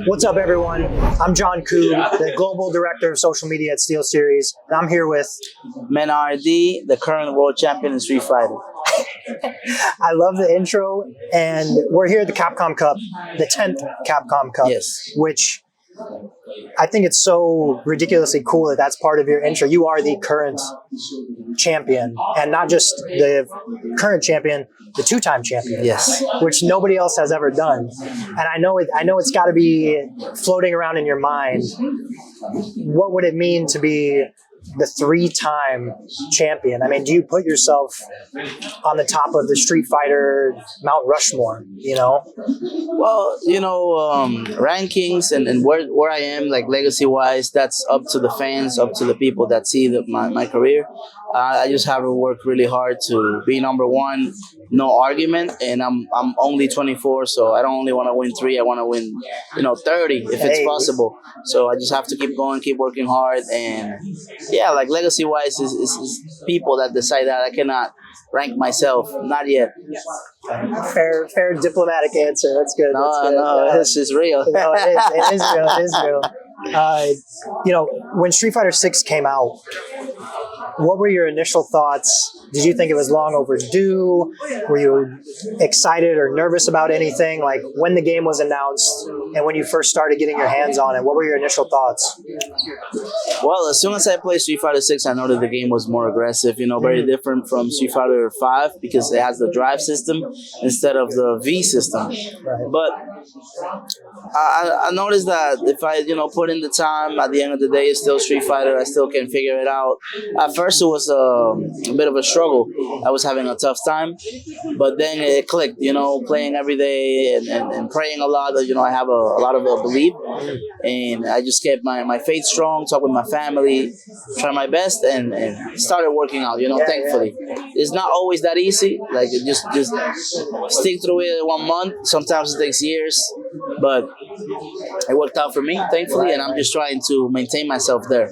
What's up, everyone? I'm John Koo, the Global Director of Social Media at SteelSeries, and I'm here with... MenaRD, the current world champion in Street Fighter. I love the intro, and we're here at the Capcom Cup, the 10th Capcom Cup, Yes. which I think it's so ridiculously cool that that's part of your intro. You are the current champion, and not just the current champion, the two-time champion. Yes. Which nobody else has ever done. And I know it's got to be floating around in your mind. What would it mean to be the three-time champion? I mean, do you put yourself on the top of the Street Fighter Mount Rushmore, you know? Well, rankings and where I am, like legacy-wise, that's up to the fans, up to the people that see my career. I just have to work really hard to be number one, no argument, and I'm only 24, so I don't only want to win 3, I want to win, 30 if it's possible. So I just have to keep going, keep working hard, and yeah, like legacy-wise is people that decide that. I cannot rank myself, not yet. Fair diplomatic answer. That's good. No, this is real. No, it is real. It is real. When Street Fighter 6 came out, what were your initial thoughts? Did you think it was long overdue? Were you excited or nervous about anything? Like when the game was announced and when you first started getting your hands on it, what were your initial thoughts? Well, as soon as I played Street Fighter 6, I know that the game was more aggressive, very different from Street Fighter 5 because it has the drive system instead of the V system. Right. But I noticed that if I, put in the time, at the end of the day, it's still Street Fighter. I still can figure it out. At first, it was a bit of a struggle. I was having a tough time, but then it clicked, playing every day and praying a lot. I have a lot of belief, and I just kept my faith strong, talk with my family, try my best, and started working out, thankfully. It's not always that easy. Like, just stick through it 1 month. Sometimes it takes years, but it worked out for me, thankfully, and I'm just trying to maintain myself there.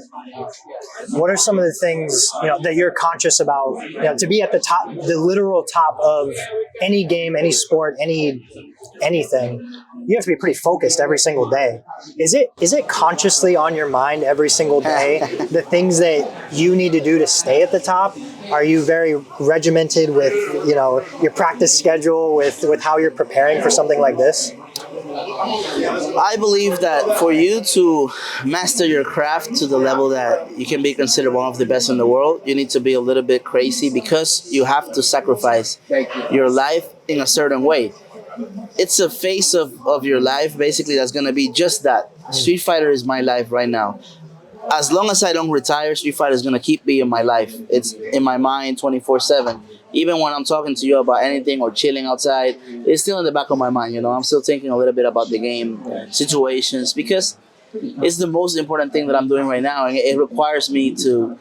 What are some of the things that you're conscious about? To be at the top, the literal top of any game, any sport, anything, you have to be pretty focused every single day. Is it consciously on your mind every single day? The things that you need to do to stay at the top? Are you very regimented with your practice schedule, with how you're preparing for something like this? I believe that for you to master your craft to the level that you can be considered one of the best in the world, you need to be a little bit crazy because you have to sacrifice your life in a certain way. It's a phase of your life, basically, that's going to be just that. Street Fighter is my life right now. As long as I don't retire, Street Fighter is going to keep being my life. It's in my mind 24/7. Even when I'm talking to you about anything or chilling outside, it's still in the back of my mind. I'm still thinking a little bit about the game situations because it's the most important thing that I'm doing right now. And it requires me to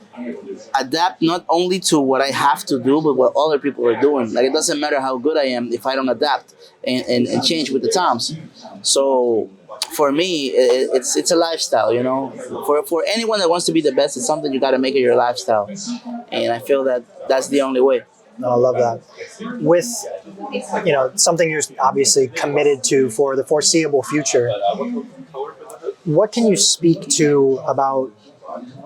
adapt not only to what I have to do, but what other people are doing. Like, it doesn't matter how good I am if I don't adapt and change with the times. So for me, it's a lifestyle, For anyone that wants to be the best, it's something you got to make it your lifestyle. And I feel that that's the only way. No, I love that. With, something you're obviously committed to for the foreseeable future, what can you speak to about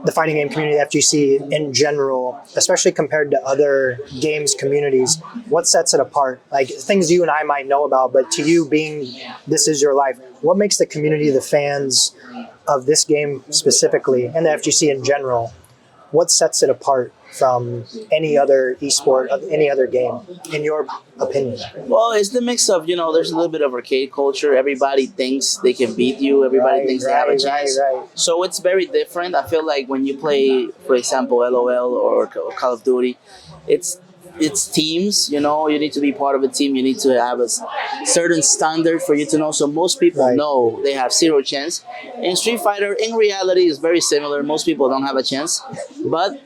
the fighting game community, FGC in general, especially compared to other games communities? What sets it apart? Like things you and I might know about, but to you this is your life, what makes the community, the fans of this game specifically, and the FGC in general, what sets it apart from any other esport, of any other game, in your opinion? Well, it's the mix of, there's a little bit of arcade culture. Everybody thinks they can beat you. Everybody thinks they have a chance. Right. So it's very different. I feel like when you play, for example, LOL or Call of Duty, it's teams, you need to be part of a team. You need to have a certain standard for you to know. So most people know they have zero chance. In Street Fighter, in reality, is very similar. Most people don't have a chance, but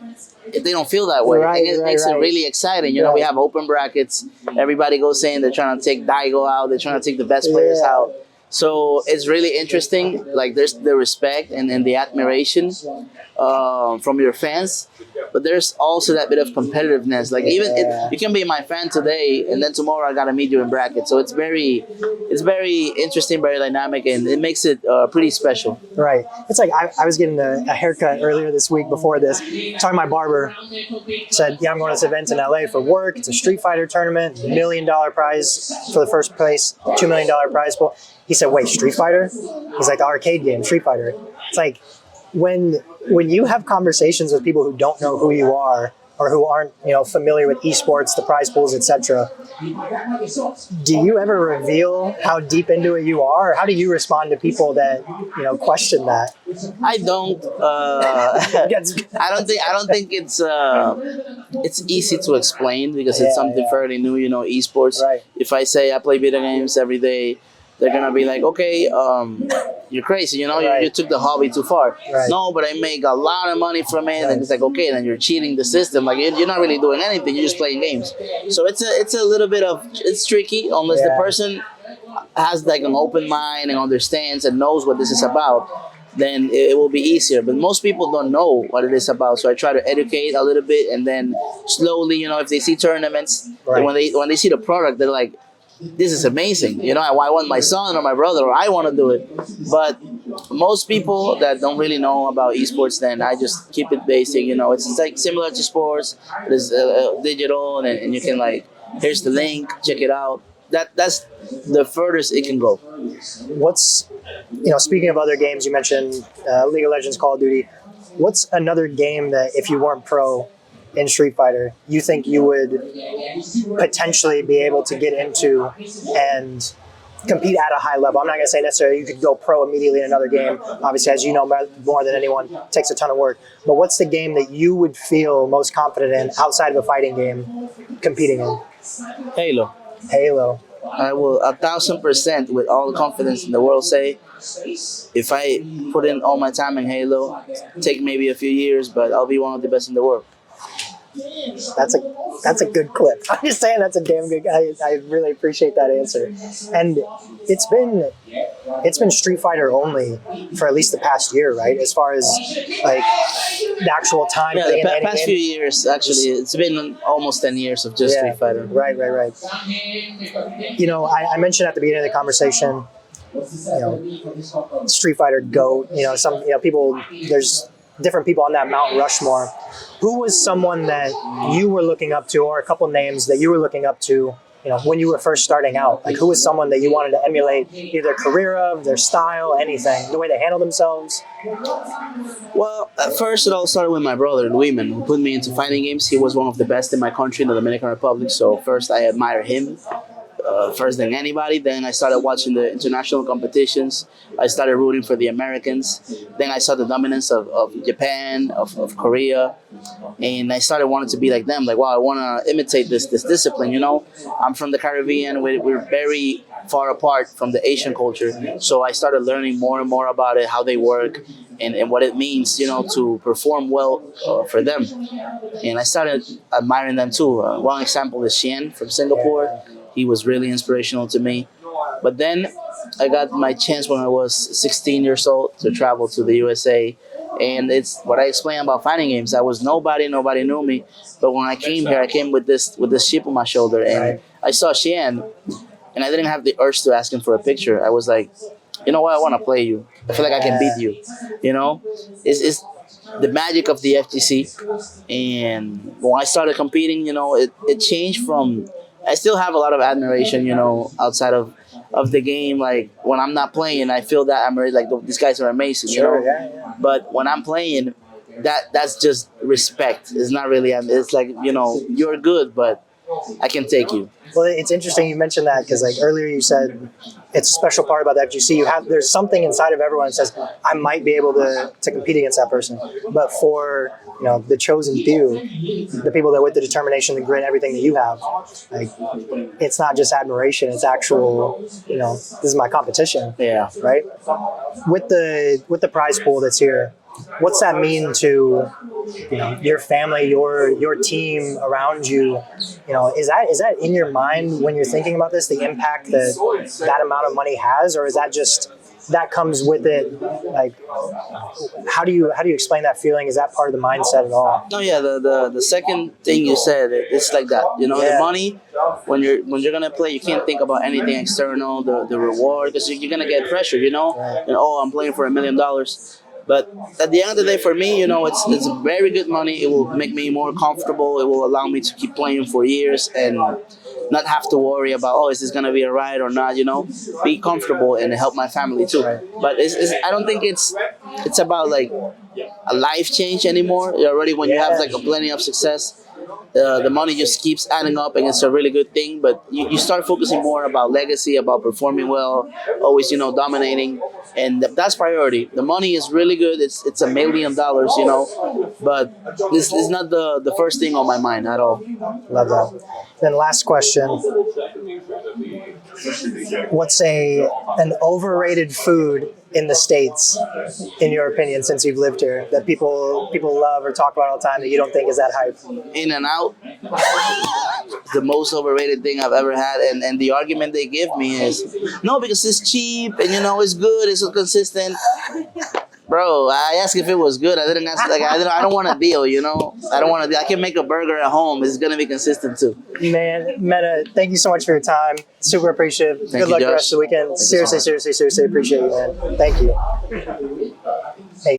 they don't feel that way. It makes it really exciting. We have open brackets. Everybody goes saying they're trying to take Daigo out. They're trying to take the best players out. So it's really interesting. Like, there's the respect and the admiration from your fans. but there's also that bit of competitiveness. Like Yeah. you can be my fan today, and then tomorrow I gotta meet you in bracket. So it's very interesting, very dynamic, and it makes it pretty special. Right. It's like I was getting a haircut earlier this week before this. Talking to my barber, said, "Yeah, I'm going to this event in LA for work. It's a Street Fighter tournament, $1 million prize for the first place, $2 million prize pool." He said, "Wait, Street Fighter?" He's like, "The arcade game, Street Fighter." It's like when you have conversations with people who don't know who you are or who aren't familiar with esports, the prize pools, etc. Do you ever reveal how deep into it you are? Or how do you respond to people that question that? I don't. I don't think it's easy to explain because it's something fairly new. Esports. Right. If I say I play video games every day, they're gonna be like, okay, you're crazy. You took the hobby too far. Right. No, but I make a lot of money from it, and it's like, okay, then you're cheating the system. Like you're not really doing anything. You're just playing games. So it's a little bit of it's tricky unless the person has like an open mind and understands and knows what this is about. Then it will be easier. But most people don't know what it is about. So I try to educate a little bit, and then slowly, if they see tournaments, when they see the product, they're like, this is amazing. I want my son or my brother, or I want to do it. But most people that don't really know about esports, then I just keep it basic. It's like similar to sports. It's digital, and you can like, here's the link, check it out. That's the furthest it can go. What's speaking of other games, you mentioned League of Legends, Call of Duty. What's another game that if you weren't pro in Street Fighter, you think you would potentially be able to get into and compete at a high level? I'm not going to say necessarily you could go pro immediately in another game. Obviously, as you know more than anyone, it takes a ton of work. But what's the game that you would feel most confident in outside of a fighting game competing in? Halo. Halo. I will 1,000% with all the confidence in the world say, if I put in all my time in Halo, take maybe a few years, but I'll be one of the best in the world. That's a good clip. I'm just saying that's a damn good. I really appreciate that answer. And it's been Street Fighter only for at least the past year, right? As far as like the actual time. Yeah, the past few years actually, it's been almost 10 years of just Street Fighter. Right. I mentioned at the beginning of the conversation, Street Fighter GOAT. Some people. There's different people on that Mount Rushmore. Who was someone that you were looking up to, or a couple names that you were looking up to, when you were first starting out? Like, who was someone that you wanted to emulate, either their career of, their style, anything, the way they handle themselves? Well, at first it all started with my brother, Luiman, who put me into fighting games. He was one of the best in my country, in the Dominican Republic. So first I admire him. First than anybody. Then I started watching the international competitions. I started rooting for the Americans. Then I saw the dominance of Japan, of Korea, and I started wanting to be like them. Like, wow, I want to imitate this discipline. I'm from the Caribbean. We're very far apart from the Asian culture. So I started learning more and more about it, how they work, and what it means, to perform well for them. And I started admiring them too. One example is Xian from Singapore. He was really inspirational to me. But then I got my chance when I was 16 years old to travel to the USA. And it's what I explained about fighting games. I was nobody knew me. But when I came here, I came with this chip on my shoulder. And I saw Xian, and I didn't have the urge to ask him for a picture. I was like, you know what, I want to play you. I feel like I can beat you. It's the magic of the FGC. And when I started competing, it changed from... I still have a lot of admiration, outside of the game. Like, when I'm not playing, I feel that I'm like, these guys are amazing, But when I'm playing, that's just respect. It's not really... It's like, you're good, but I can take you. Well, it's interesting you mentioned that because, like, earlier you said it's a special part about the FGC. There's something inside of everyone that says, I might be able to compete against that person. But for the chosen few, the people that with the determination, the grit, everything that you have, like, it's not just admiration. It's actual. This is my competition. Yeah. Right. With the prize pool that's here, what's that mean to your family, your team around you? Is that in your mind when you're thinking about this, the impact that amount of money has, or is that just that comes with it. Like, how do you explain that feeling? Is that part of the mindset at all? No, yeah, the second thing you said, it's like that. You know, Yeah. the money, when you're gonna play, you can't think about anything external, the reward, because you're gonna get pressure. You know, Right. and oh, I'm playing for $1 million. But at the end of the day, for me, you know, it's very good money. It will make me more comfortable. It will allow me to keep playing for years and not have to worry about, oh, is this gonna be a ride or not? You know, be comfortable and help my family too. Right. But I don't think it's about like a life change anymore. Already, when you have like a plenty of success, the money just keeps adding up, and it's a really good thing. But you start focusing more about legacy, about performing well, always, you know, dominating, and that's priority. The money is really good. It's $1 million, you know, but this is not the first thing on my mind at all. Love that. Then last question. What's an overrated food in the States, in your opinion, since you've lived here, that people love or talk about all the time that you don't think is that hype? In and out, the most overrated thing I've ever had, and the argument they give me is no, because it's cheap and you know it's good, it's so consistent. Bro, I asked if it was good. I didn't ask. Like I don't want a deal. You know, I don't want to. I can make a burger at home. It's gonna be consistent too. Man, Mena, thank you so much for your time. Super appreciative. Thank Good you, luck the Josh. rest of the weekend. Thank you so Seriously, much. seriously appreciate you, man. Thank you. Hey.